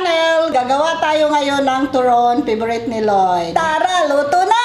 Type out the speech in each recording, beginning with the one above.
channel! Gagawa tayo ngayon ng turon, favorite ni Lloyd. Tara, luto na!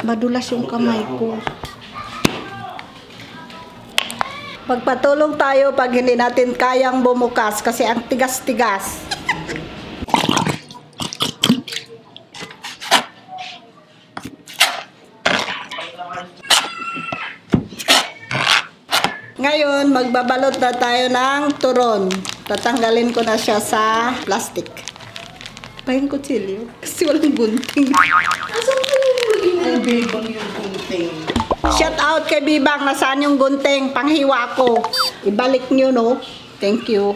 Madulas yung kamay ko. Magpatulong tayo pag hindi natin kayang bumukas kasi ang tigas-tigas. Ngayon, magbabalot na tayo ng turon. Tatanggalin ko na siya sa plastic. Pahin ko kutsilyo kasi walang gunting. Ay, Bibang yung gunting. Shout out kay Bibang, nasaan yung gunting? Panghiwa ko. Ibalik nyo, no? Thank you.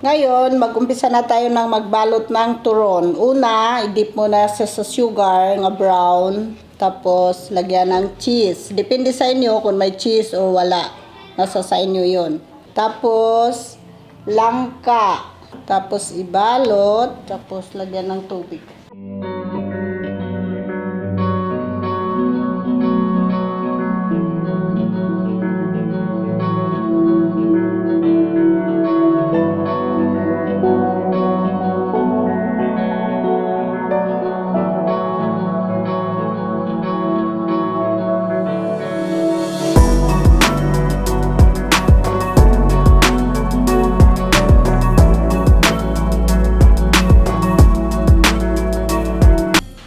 Ngayon, mag-umpisa na tayo ng magbalot ng turon. Una, i-dip mo na sa sugar nga brown. Tapos, lagyan ng cheese. Depende sa inyo kung may cheese o wala. Nasa sa inyo yun. Tapos, langka. Tapos, ibalot. Tapos, lagyan ng tubig.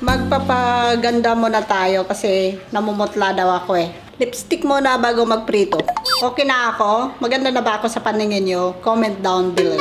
Magpapaganda muna tayo kasi namumutla daw ako eh. Lipstick muna bago magprito. Okay na ako? Maganda na ba ako sa paningin nyo? Comment down below.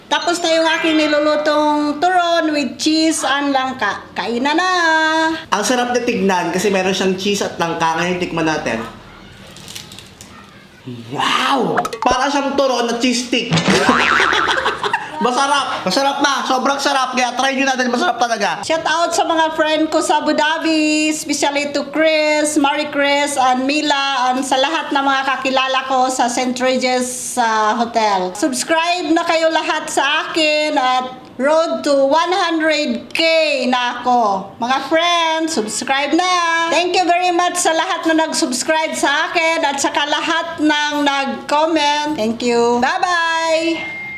Tapos na yung aking nilulutong turon with cheese and langka. Kainan na! Ang sarap na tignan kasi meron siyang cheese at langka. Ngayon tikman natin. Wow! Para siyang turon na cheese stick. Masarap! Masarap na! Sobrang sarap! Kaya try nyo natin. Masarap talaga. Shout out sa mga friend ko sa Abu Dhabi, especially to Chris, Marie Chris, and Mila, and sa lahat ng mga kakilala ko sa St. Regis Hotel. Subscribe na kayo lahat sa akin at road to 100K na ako. Mga friends, subscribe na! Thank you very much sa lahat na nag-subscribe sa akin at saka lahat ng nag-comment. Thank you. Bye-bye!